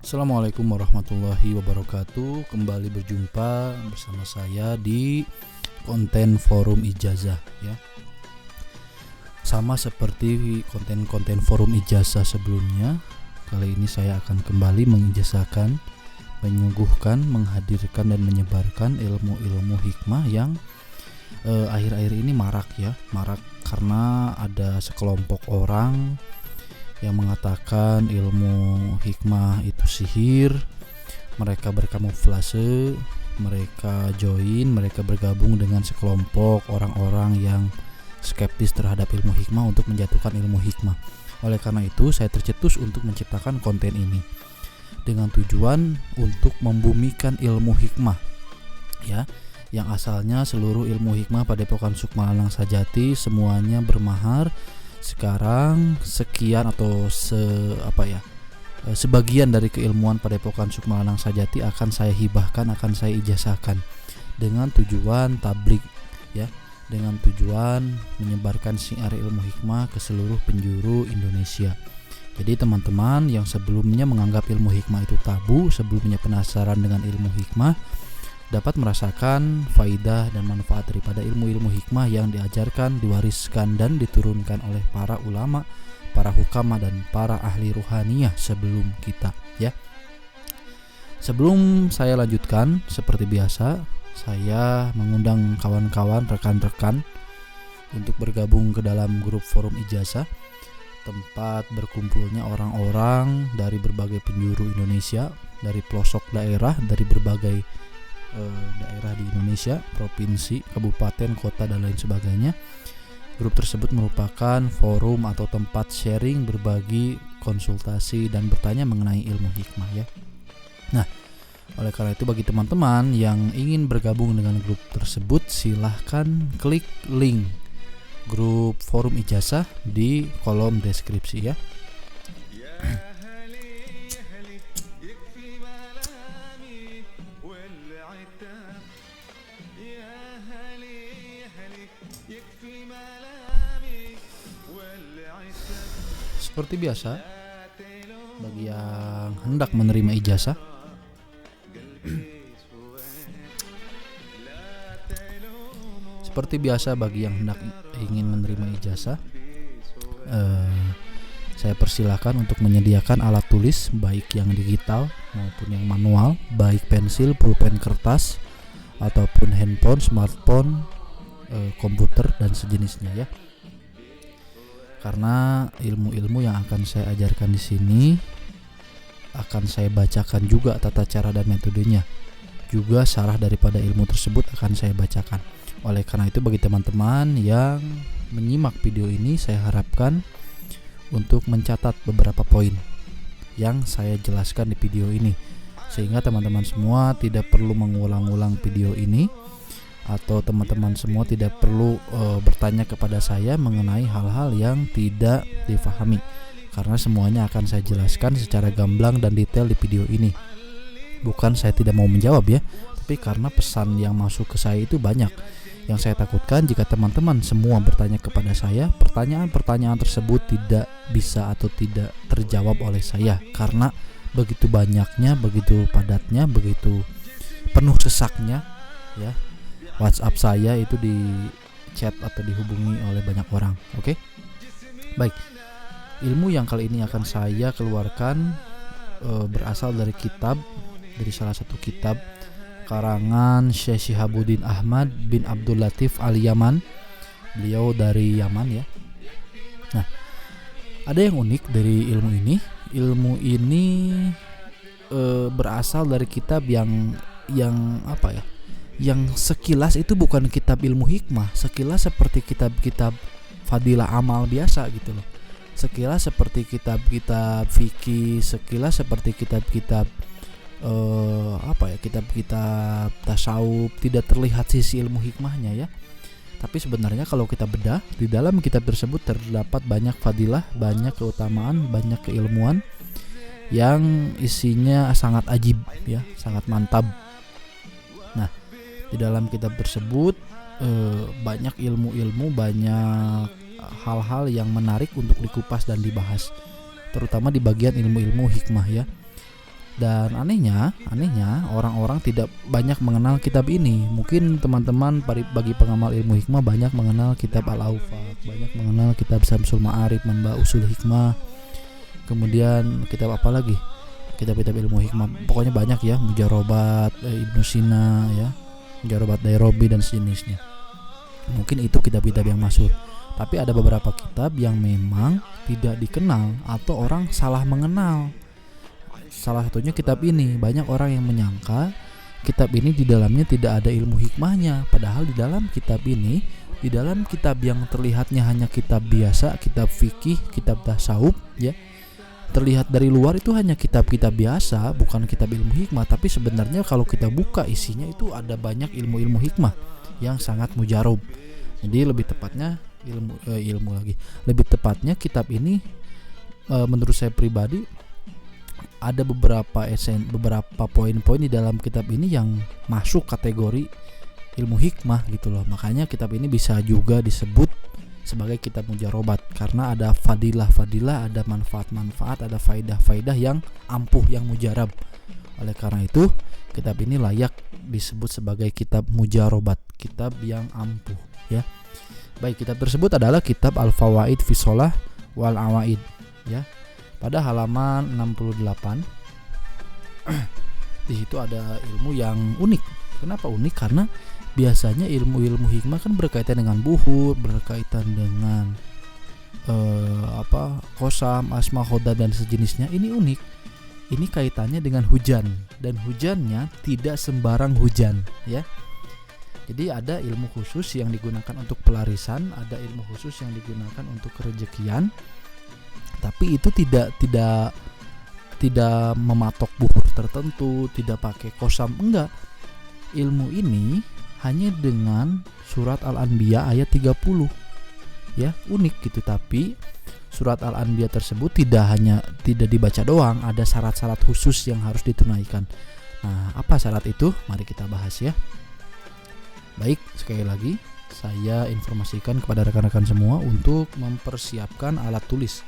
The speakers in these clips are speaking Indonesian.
Assalamualaikum warahmatullahi wabarakatuh. Kembali berjumpa bersama saya di konten forum ijazah ya. Sama seperti konten-konten forum ijazah sebelumnya, kali ini saya akan kembali mengijazahkan, menyuguhkan, menghadirkan dan menyebarkan ilmu-ilmu hikmah yang akhir-akhir ini marak karena ada sekelompok orang yang mengatakan ilmu hikmah itu sihir. Mereka berkamuflase, mereka bergabung dengan sekelompok orang-orang yang skeptis terhadap ilmu hikmah untuk menjatuhkan ilmu hikmah. Oleh karena itu, saya tercetus untuk menciptakan konten ini dengan tujuan untuk membumikan ilmu hikmah ya, yang asalnya seluruh ilmu hikmah Padepokan Sukmalanang Sajati semuanya bermahar. Sekarang sekian atau sebagian dari keilmuan Padepokan Sukmalanang Sajati akan saya hibahkan, akan saya ijazahkan dengan tujuan tablik ya, dengan tujuan menyebarkan syiar ilmu hikmah ke seluruh penjuru Indonesia. Jadi teman-teman yang sebelumnya menganggap ilmu hikmah itu tabu, sebelumnya penasaran dengan ilmu hikmah, dapat merasakan faidah dan manfaat daripada ilmu-ilmu hikmah yang diajarkan, diwariskan dan diturunkan oleh para ulama, para hukama dan para ahli ruhaniyah sebelum kita ya. Sebelum saya lanjutkan, seperti biasa saya mengundang kawan-kawan, rekan-rekan untuk bergabung ke dalam grup forum ijazah, tempat berkumpulnya orang-orang dari berbagai penjuru Indonesia, dari pelosok daerah, dari berbagai daerah di Indonesia, provinsi, kabupaten, kota dan lain sebagainya. Grup tersebut merupakan forum atau tempat sharing, berbagi, konsultasi dan bertanya mengenai ilmu hikmah ya. Nah, oleh karena itu bagi teman-teman yang ingin bergabung dengan grup tersebut, silahkan klik link grup forum ijazah di kolom deskripsi ya. Seperti biasa, bagi yang hendak menerima ijazah, ingin menerima ijazah, saya persilakan untuk menyediakan alat tulis, baik yang digital maupun yang manual, baik pensil, pulpen, kertas, ataupun handphone, smartphone, komputer dan sejenisnya ya. Karena ilmu-ilmu yang akan saya ajarkan di sini akan saya bacakan juga tata cara dan metodenya. Juga syarah daripada ilmu tersebut akan saya bacakan. Oleh karena itu bagi teman-teman yang menyimak video ini, saya harapkan untuk mencatat beberapa poin yang saya jelaskan di video ini, sehingga teman-teman semua tidak perlu mengulang-ulang video ini, atau teman-teman semua tidak perlu bertanya kepada saya mengenai hal-hal yang tidak difahami, karena semuanya akan saya jelaskan secara gamblang dan detail di video ini. Bukan saya tidak mau menjawab ya, tapi karena pesan yang masuk ke saya itu banyak. Yang saya takutkan jika teman-teman semua bertanya kepada saya, pertanyaan-pertanyaan tersebut tidak bisa atau tidak terjawab oleh saya, karena begitu banyaknya, begitu padatnya, begitu penuh sesaknya ya. WhatsApp saya itu di chat atau dihubungi oleh banyak orang. Oke? Baik. Ilmu yang kali ini akan saya keluarkan berasal dari salah satu kitab karangan Syekh Syihabuddin Ahmad bin Abdul Latif Al-Yaman. Beliau dari Yaman ya. Nah, ada yang unik dari ilmu ini. Ilmu ini berasal dari kitab yang yang sekilas itu bukan kitab ilmu hikmah, sekilas seperti kitab-kitab fadilah amal biasa gitu loh. Sekilas seperti kitab-kitab fikih, sekilas seperti kitab-kitab kitab-kitab tasawuf, tidak terlihat sisi ilmu hikmahnya ya. Tapi sebenarnya kalau kita bedah, di dalam kitab tersebut terdapat banyak fadilah, banyak keutamaan, banyak keilmuan yang isinya sangat ajib ya, sangat mantap. Nah, di dalam kitab tersebut banyak ilmu-ilmu, banyak hal-hal yang menarik untuk dikupas dan dibahas, terutama di bagian ilmu-ilmu hikmah ya. Dan anehnya orang-orang tidak banyak mengenal kitab ini. Mungkin teman-teman bagi pengamal ilmu hikmah banyak mengenal kitab Al-Awfaq, banyak mengenal kitab Syamsul Ma'arif, Manba Usul Hikmah. Kemudian kitab apa lagi? Kitab-kitab ilmu hikmah. Pokoknya banyak ya, Mujarobat Ibnu Sina ya, Mujarobat Dairobi dan sejenisnya. Mungkin itu kitab-kitab yang masyhur. Tapi ada beberapa kitab yang memang tidak dikenal atau orang salah mengenal. Salah satunya kitab ini. Banyak orang yang menyangka kitab ini di dalamnya tidak ada ilmu hikmahnya. Padahal di dalam kitab ini, di dalam kitab yang terlihatnya hanya kitab biasa, kitab fikih, kitab tasawuf ya, terlihat dari luar itu hanya kitab-kitab biasa, bukan kitab ilmu hikmah. Tapi sebenarnya kalau kita buka isinya itu ada banyak ilmu-ilmu hikmah yang sangat mujarab. Jadi lebih tepatnya lebih tepatnya kitab ini menurut saya pribadi ada beberapa poin-poin di dalam kitab ini yang masuk kategori ilmu hikmah gitu loh. Makanya kitab ini bisa juga disebut sebagai kitab mujarobat karena ada fadilah-fadilah, ada manfaat-manfaat, ada faidah-faidah yang ampuh, yang mujarab. Oleh karena itu kitab ini layak disebut sebagai kitab mujarobat, kitab yang ampuh ya. Baik, kitab tersebut adalah kitab Al-Fawaid fi Shalah wal Awaid ya. Pada halaman 68 di situ ada ilmu yang unik. Kenapa unik? Karena biasanya ilmu-ilmu hikmah kan berkaitan dengan buhur, berkaitan dengan qasam, asma, khoda dan sejenisnya. Ini unik. Ini kaitannya dengan hujan, dan hujannya tidak sembarang hujan ya. Jadi ada ilmu khusus yang digunakan untuk pelarisan, ada ilmu khusus yang digunakan untuk kerejekian. Tapi itu tidak mematok buhur tertentu, tidak pakai qasam, enggak. Ilmu ini hanya dengan surat Al-Anbiya ayat 30 ya, unik gitu. Tapi surat Al-Anbiya tersebut tidak dibaca doang, ada syarat-syarat khusus yang harus ditunaikan. Nah, apa syarat itu? Mari kita bahas ya. Baik, sekali lagi saya informasikan kepada rekan-rekan semua untuk mempersiapkan alat tulis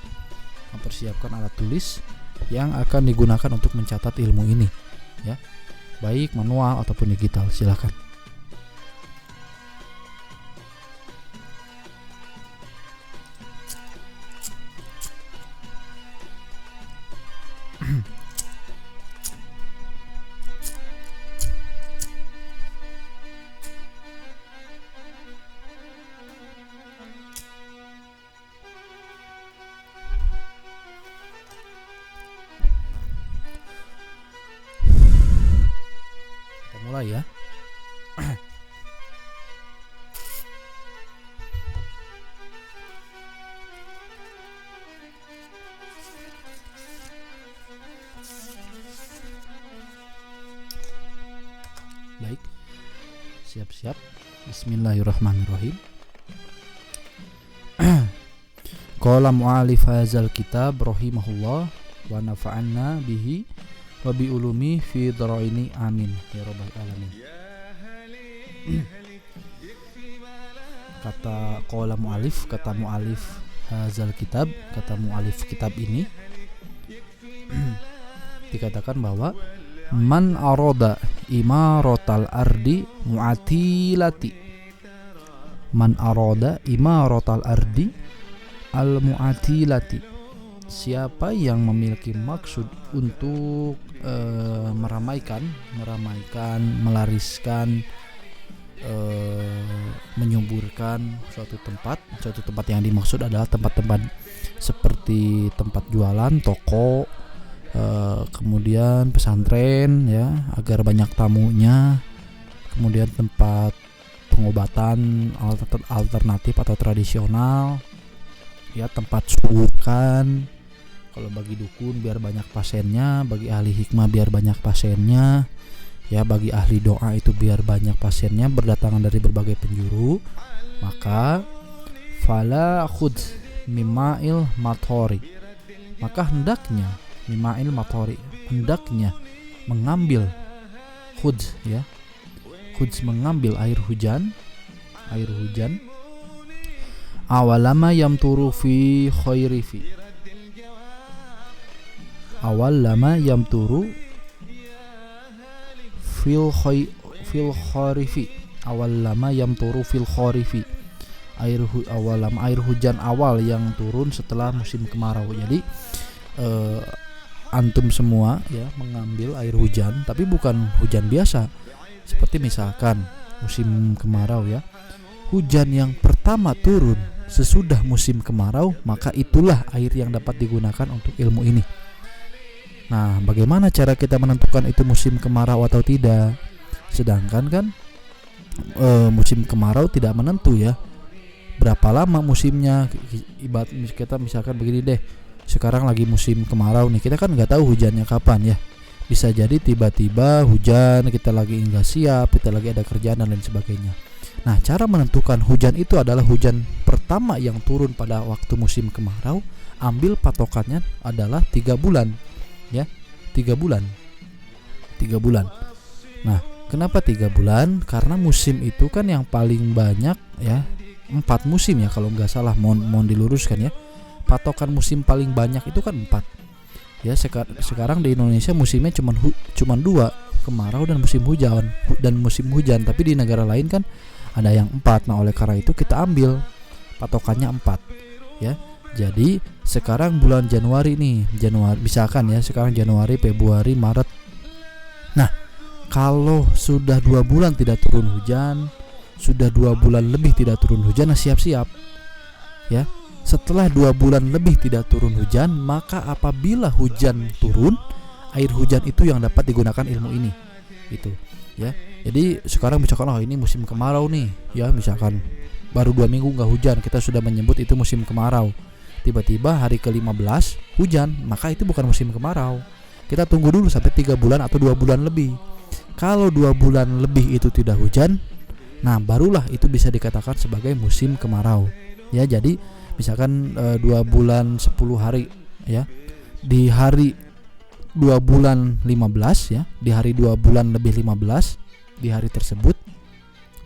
yang akan digunakan untuk mencatat ilmu ini ya, baik manual ataupun digital. Silakan. Mulai ya. Baik, siap-siap. Bismillahirrahmanirrahim. Qala mu'alif hadzal kitab rahimahullah wa nafa'anna bihi wa bi ulumi fi dharaini amin ya rabbal alamin. Kata mu'alif hadzal kitab, kata mu'alif kitab ini dikatakan bahwa man arada imaratal ardi mu'atilati, man arada imaratal ardi al mu'atilati, siapa yang memiliki maksud untuk meramaikan, melariskan, menyuburkan suatu tempat yang dimaksud adalah tempat-tempat seperti tempat jualan, toko, kemudian pesantren ya, agar banyak tamunya, kemudian tempat pengobatan alternatif atau tradisional ya, tempat sukan. Kalau bagi dukun biar banyak pasiennya, bagi ahli hikmah biar banyak pasiennya ya, bagi ahli doa itu biar banyak pasiennya berdatangan dari berbagai penjuru. Maka fala khud mima'il matori, maka hendaknya mima'il matori, hendaknya mengambil khud ya, khud mengambil air hujan awalama yamturu fi khairifi, awal lama yamturu fil kharifi awalama yamturu fil kharifi. Air hujan awal yang turun setelah musim kemarau. Jadi antum semua ya mengambil air hujan, tapi bukan hujan biasa. Seperti misalkan musim kemarau ya, hujan yang pertama turun sesudah musim kemarau, maka itulah air yang dapat digunakan untuk ilmu ini. Nah, bagaimana cara kita menentukan itu musim kemarau atau tidak? Sedangkan kan musim kemarau tidak menentu ya. Berapa lama musimnya? Ibarat kita misalkan begini deh, sekarang lagi musim kemarau nih, kita kan nggak tahu hujannya kapan ya. Bisa jadi tiba-tiba hujan, kita lagi nggak siap, kita lagi ada kerjaan dan lain sebagainya. Nah, cara menentukan hujan itu adalah hujan pertama yang turun pada waktu musim kemarau. Ambil patokannya adalah 3 bulan ya, 3 bulan. Nah, kenapa 3 bulan? Karena musim itu kan yang paling banyak ya, 4 musim ya kalau nggak salah, mohon diluruskan ya. Patokan musim paling banyak itu kan 4 ya. Sekarang di Indonesia musimnya cuma 2, kemarau dan musim hujan. Tapi di negara lain kan ada yang 4. Nah, oleh karena itu kita ambil patokannya 4 ya. Jadi sekarang bulan Januari misalkan ya, sekarang Januari, Februari, Maret. Nah, kalau sudah 2 bulan tidak turun hujan, sudah 2 bulan lebih tidak turun hujan, nah siap-siap ya. Setelah 2 bulan lebih tidak turun hujan, maka apabila hujan turun, air hujan itu yang dapat digunakan ilmu ini gitu ya. Jadi sekarang misalkan ini musim kemarau nih ya, misalkan baru 2 minggu nggak hujan, kita sudah menyebut itu musim kemarau. Tiba-tiba hari ke-15 hujan, maka itu bukan musim kemarau. Kita tunggu dulu sampai 3 bulan atau 2 bulan lebih. Kalau 2 bulan lebih itu tidak hujan, nah barulah itu bisa dikatakan sebagai musim kemarau ya. Jadi misalkan 2 bulan 10 hari ya, di hari 2 bulan 15 ya, di hari 2 bulan lebih 15, di hari tersebut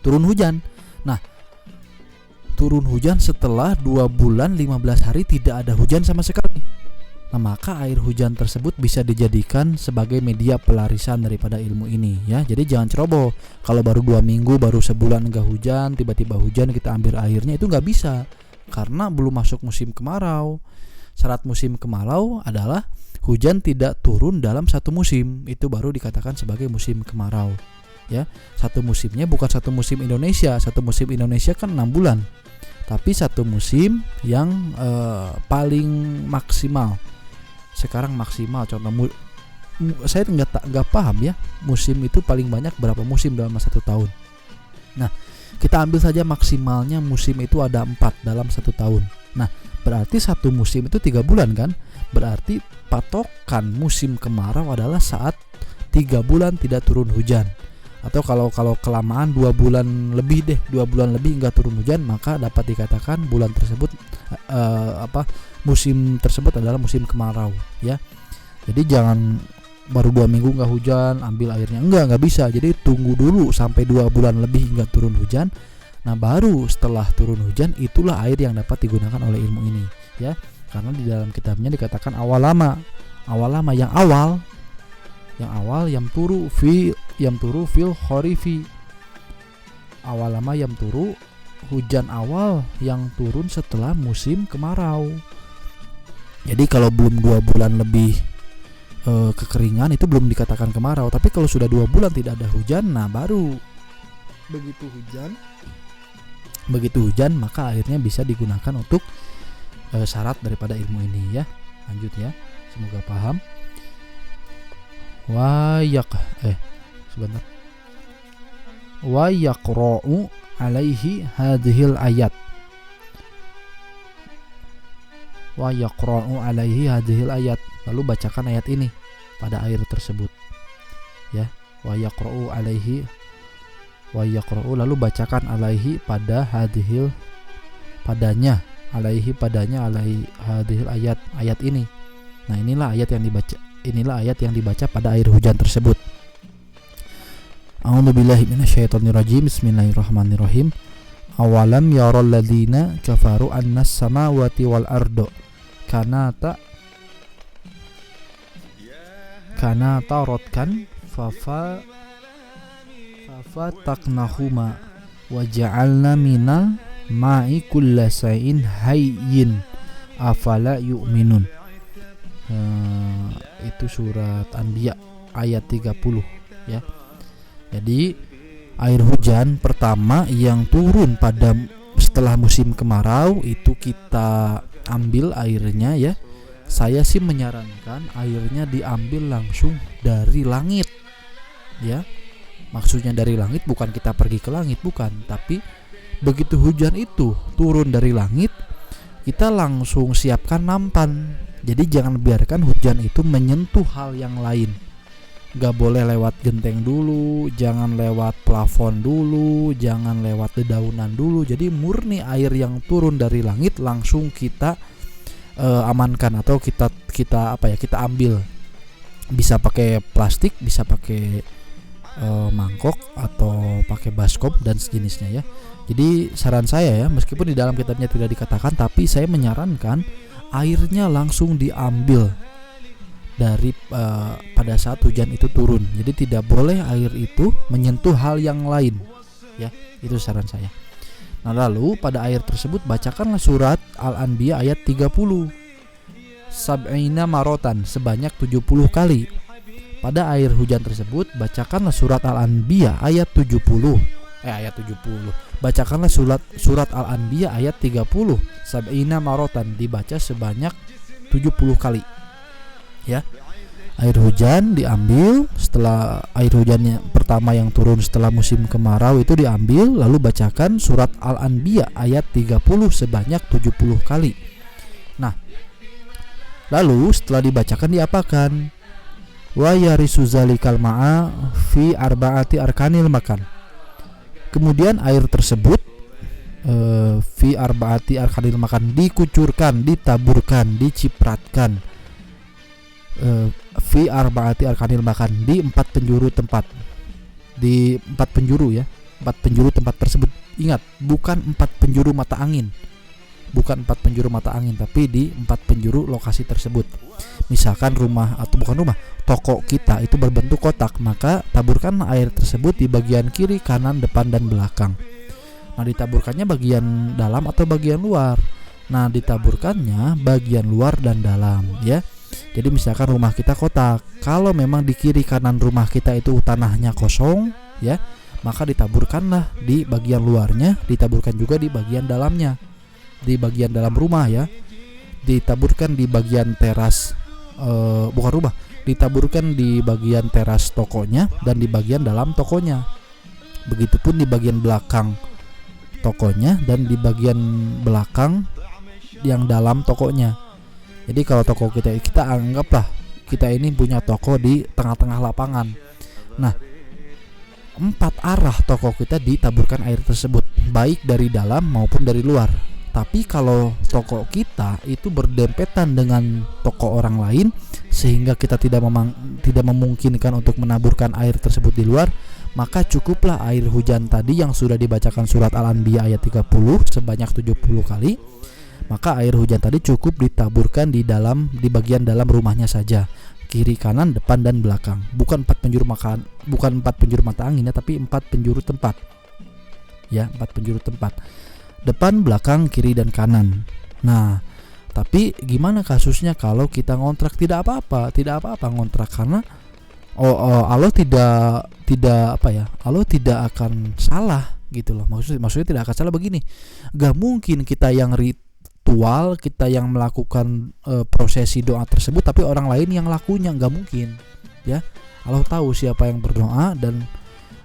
turun hujan. Nah, turun hujan setelah 2 bulan 15 hari tidak ada hujan sama sekali. Nah, maka air hujan tersebut bisa dijadikan sebagai media pelarisan daripada ilmu ini ya. Jadi jangan ceroboh. Kalau baru 2 minggu, baru sebulan enggak hujan, tiba-tiba hujan kita ambil airnya, itu enggak bisa. Karena belum masuk musim kemarau. Syarat musim kemarau adalah hujan tidak turun dalam satu musim. Itu baru dikatakan sebagai musim kemarau ya. Satu musimnya bukan satu musim Indonesia. Satu musim Indonesia kan 6 bulan. Tapi satu musim yang paling maksimal. Sekarang maksimal contoh, saya nggak paham ya, musim itu paling banyak berapa musim dalam 1 tahun. Nah, kita ambil saja maksimalnya musim itu ada 4 dalam 1 tahun. Nah, berarti satu musim itu 3 bulan kan. Berarti patokan musim kemarau adalah saat 3 bulan tidak turun hujan. Atau kalau kelamaan 2 bulan lebih deh, 2 bulan lebih enggak turun hujan, maka dapat dikatakan bulan tersebut musim tersebut adalah musim kemarau ya. Jadi jangan baru 2 minggu enggak hujan ambil airnya, enggak bisa. Jadi tunggu dulu sampai 2 bulan lebih enggak turun hujan. Nah, baru setelah turun hujan itulah air yang dapat digunakan oleh ilmu ini ya. Karena di dalam kitabnya dikatakan awalama yang awal yang turu fil kharifi. Awalama yang turu, hujan awal yang turun setelah musim kemarau. Jadi kalau belum 2 bulan lebih kekeringan, itu belum dikatakan kemarau. Tapi kalau sudah 2 bulan tidak ada hujan, nah baru begitu hujan maka airnya bisa digunakan untuk syarat daripada ilmu ini ya. Lanjut ya, semoga paham. Wa yaqra'u alaihi hadhil ayat. Wa yaqra'u alaihi hadhil ayat. Lalu bacakan ayat ini pada air tersebut. Ya, wa yaqra'u lalu bacakan alaihi pada hadhil padanya alaihi hadhil ayat ini. Nah, inilah ayat yang dibaca pada air hujan tersebut. A'udzubillahi minasyaitonirrajim. Bismillahirrahmanirrahim. Awalam yaral ladzina kafaru annas samawati wal ardo kanata rotkan fafataqnahuma wa ja'alna minal ma'i kullasain hayyin afala yu'minun. Itu surat Anbiya ayat 30 ya. Jadi air hujan pertama yang turun pada setelah musim kemarau itu kita ambil airnya ya. Saya sih menyarankan airnya diambil langsung dari langit ya. Maksudnya dari langit bukan kita pergi ke langit, bukan, tapi begitu hujan itu turun dari langit kita langsung siapkan nampan. Jadi jangan biarkan hujan itu menyentuh hal yang lain. Gak boleh lewat genteng dulu, jangan lewat plafon dulu, jangan lewat dedaunan dulu. Jadi murni air yang turun dari langit langsung kita amankan atau kita ambil. Bisa pakai plastik, bisa pakai mangkok atau pakai baskom dan sejenisnya ya. Jadi saran saya ya, meskipun di dalam kitabnya tidak dikatakan, tapi saya menyarankan airnya langsung diambil dari pada saat hujan itu turun. Jadi tidak boleh air itu menyentuh hal yang lain ya, itu saran saya. Nah lalu pada air tersebut bacakanlah surat Al-Anbiya ayat 30 sab'ina marotan, sebanyak 70 kali. Pada air hujan tersebut bacakanlah surat Al-Anbiya ayat 70. Bacakanlah surat Al-Anbiya ayat 30 sab'ina marotan, dibaca sebanyak 70 kali. Ya, air hujan diambil setelah air hujannya pertama yang turun setelah musim kemarau itu diambil, lalu bacakan surat Al-Anbiya ayat 30 sebanyak 70 kali. Nah, lalu setelah dibacakan diapakan? Wa yarisu zalikal ma'a fi arba'ati arkanil makan. Kemudian air tersebut fi arba'ati arkanil makan dikucurkan, ditaburkan, dicipratkan fi arba'ati arkanil makan, di 4 penjuru tempat. Di 4 penjuru ya, 4 penjuru tempat tersebut. Ingat, bukan 4 penjuru mata angin. Bukan 4 penjuru mata angin, tapi di 4 penjuru lokasi tersebut. Misalkan toko kita itu berbentuk kotak, maka taburkan air tersebut di bagian kiri, kanan, depan dan belakang. Nah, ditaburkannya bagian dalam atau bagian luar. Nah, ditaburkannya bagian luar dan dalam ya. Jadi misalkan rumah kita kotak, kalau memang di kiri kanan rumah kita itu tanahnya kosong ya, maka ditaburkanlah di bagian luarnya, ditaburkan juga di bagian dalamnya, di bagian dalam rumah ya, ditaburkan di bagian teras ditaburkan di bagian teras tokonya dan di bagian dalam tokonya. Begitupun di bagian belakang tokonya dan di bagian belakang yang dalam tokonya. Jadi kalau toko kita anggaplah kita ini punya toko di tengah-tengah lapangan. Nah, 4 arah toko kita ditaburkan air tersebut, baik dari dalam maupun dari luar. Tapi kalau toko kita itu berdempetan dengan toko orang lain sehingga kita tidak memungkinkan untuk menaburkan air tersebut di luar, maka cukuplah air hujan tadi yang sudah dibacakan surat Al-Anbiya ayat 30 sebanyak 70 kali. Maka air hujan tadi cukup ditaburkan di bagian dalam rumahnya saja, kiri, kanan, depan dan belakang. Bukan 4 penjuru mata angin ya, tapi 4 penjuru tempat. Ya, 4 penjuru tempat. Depan, belakang, kiri dan kanan. Nah, tapi gimana kasusnya kalau kita ngontrak? Tidak apa-apa ngontrak, karena Allah Allah tidak akan salah gitu loh. Maksudnya tidak akan salah begini. Gak mungkin kita yang ritual, kita yang melakukan prosesi doa tersebut tapi orang lain yang lakunya, gak mungkin ya. Allah tahu siapa yang berdoa dan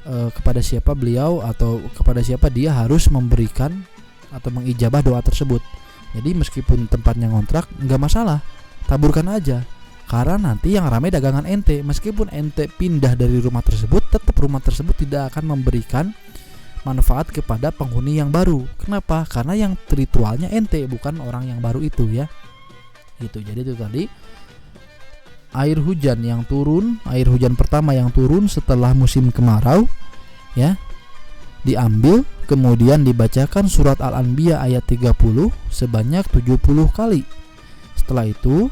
kepada siapa beliau atau kepada siapa dia harus memberikan atau mengijabah doa tersebut. Jadi meskipun tempatnya ngontrak nggak masalah, taburkan aja, karena nanti yang ramai dagangan ente. Meskipun ente pindah dari rumah tersebut, tetap rumah tersebut tidak akan memberikan manfaat kepada penghuni yang baru. Kenapa? Karena yang ritualnya ente, bukan orang yang baru itu ya. Gitu. Jadi itu tadi air hujan yang turun, air hujan pertama yang turun setelah musim kemarau ya, diambil, kemudian dibacakan surat Al-Anbiya ayat 30 sebanyak 70 kali. Setelah itu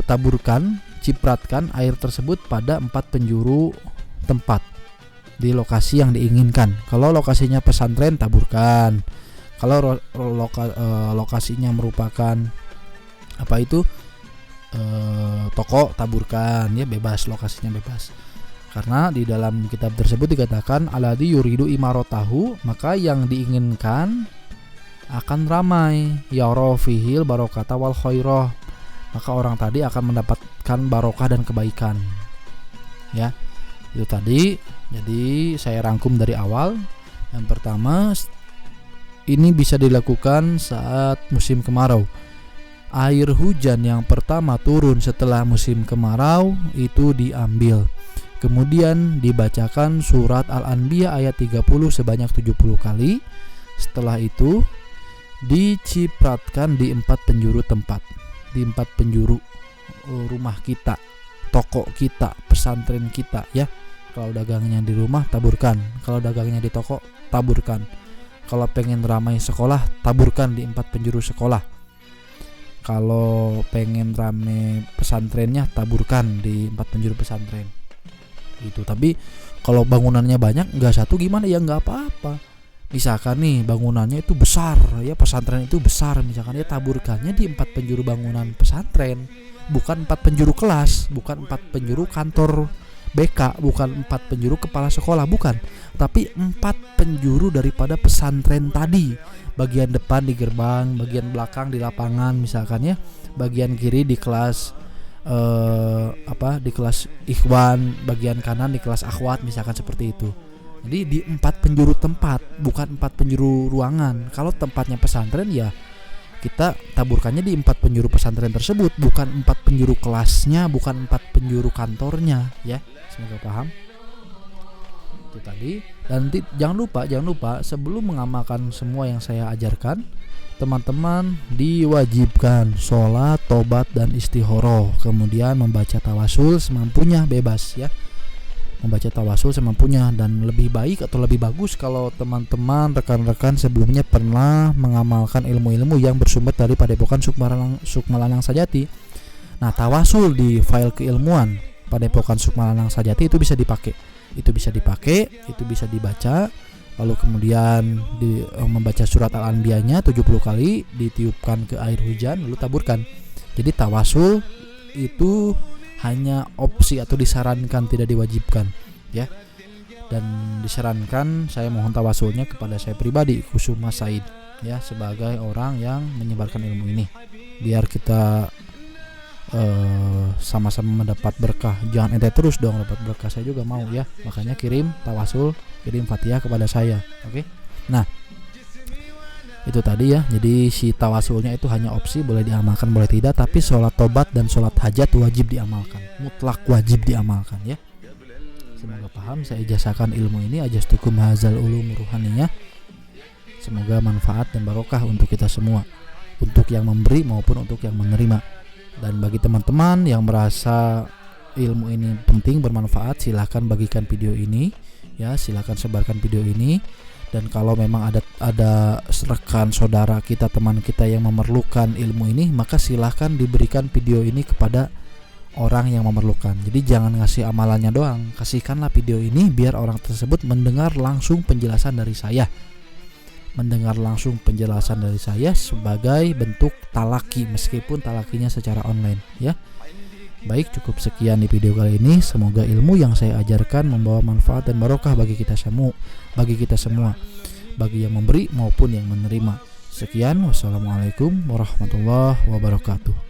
taburkan, cipratkan air tersebut pada 4 penjuru tempat di lokasi yang diinginkan. Kalau lokasinya pesantren, taburkan. Kalau lokasinya merupakan toko, taburkan, ya bebas, lokasinya bebas. Karena di dalam kitab tersebut dikatakan alladzi yuridu imarotahu, maka yang diinginkan akan ramai, yara fihil barokata wal khairah, maka orang tadi akan mendapatkan barokah dan kebaikan. Ya, itu tadi. Jadi saya rangkum dari awal. Yang pertama, ini bisa dilakukan saat musim kemarau. Air hujan yang pertama turun setelah musim kemarau itu diambil. Kemudian dibacakan surat Al-Anbiya ayat 30 sebanyak 70 kali. Setelah itu dicipratkan di 4 penjuru tempat, di 4 penjuru rumah kita, toko kita, pesantren kita, ya. Kalau dagangnya di rumah, taburkan. Kalau dagangnya di toko, taburkan. Kalau pengen ramai sekolah, taburkan di 4 penjuru sekolah. Kalau pengen rame pesantrennya, taburkan di 4 penjuru pesantren. Itu. Tapi kalau bangunannya banyak, nggak satu gimana ya, nggak apa-apa. Misalkan nih bangunannya itu besar, ya pesantren itu besar, misalkan ya taburkannya di 4 penjuru bangunan pesantren, bukan 4 penjuru kelas, bukan 4 penjuru kantor BK, bukan 4 penjuru kepala sekolah, bukan, tapi 4 penjuru daripada pesantren tadi. Bagian depan di gerbang, bagian belakang di lapangan, misalkan ya, bagian kiri di kelas di kelas ikhwan, bagian kanan di kelas akhwat, misalkan seperti itu. Jadi di 4 penjuru tempat, bukan 4 penjuru ruangan. Kalau tempatnya pesantren, ya kita taburkannya di 4 penjuru pesantren tersebut, bukan 4 penjuru kelasnya, bukan 4 penjuru kantornya, ya. Semoga paham. Itu tadi. Dan jangan lupa sebelum mengamalkan semua yang saya ajarkan, teman-teman diwajibkan sholat, tobat, dan istihoroh. Kemudian membaca tawasul semampunya, bebas, ya. Membaca tawasul semampunya. Dan lebih baik atau lebih bagus kalau teman-teman, rekan-rekan sebelumnya pernah mengamalkan ilmu-ilmu yang bersumber dari Padepokan Sukmalanang Sajati. Nah, tawasul di file keilmuan Padepokan Sukmalanang Sajati itu bisa dipakai. Itu bisa dibaca. Lalu kemudian membaca surat Al-Anbiyanya 70 kali, ditiupkan ke air hujan, lalu taburkan. Jadi tawasul itu hanya opsi atau disarankan, tidak diwajibkan, ya. Dan disarankan, saya mohon tawasulnya kepada saya pribadi, Kusuma Said, ya, sebagai orang yang menyebarkan ilmu ini, biar kita sama-sama mendapat berkah. Jangan ente terus dong dapat berkah, saya juga mau, ya. Makanya kirim tawasul, kirim Fatihah kepada saya. Oke. Nah, itu tadi, ya. Jadi si tawasulnya itu hanya opsi, boleh diamalkan boleh tidak, tapi sholat tobat dan sholat hajat wajib diamalkan, mutlak wajib diamalkan, ya. Semoga paham. Saya ijazahkan ilmu ini, ajastukum hazal ulum ruhaniyah. Semoga manfaat dan barokah untuk kita semua, untuk yang memberi maupun untuk yang menerima. Dan bagi teman-teman yang merasa ilmu ini penting, bermanfaat, silahkan bagikan video ini, ya, silahkan sebarkan video ini. Dan kalau memang ada rekan saudara kita, teman kita yang memerlukan ilmu ini, maka silahkan diberikan video ini kepada orang yang memerlukan. Jadi jangan ngasih amalannya doang, kasihkanlah video ini biar orang tersebut mendengar langsung penjelasan dari saya. Mendengar langsung penjelasan dari saya sebagai bentuk talaki, meskipun talakinya secara online, ya. Baik, cukup sekian di video kali ini. Semoga ilmu yang saya ajarkan membawa manfaat dan barokah bagi kita semua, bagi yang memberi maupun yang menerima. Sekian, wassalamualaikum warahmatullahi wabarakatuh.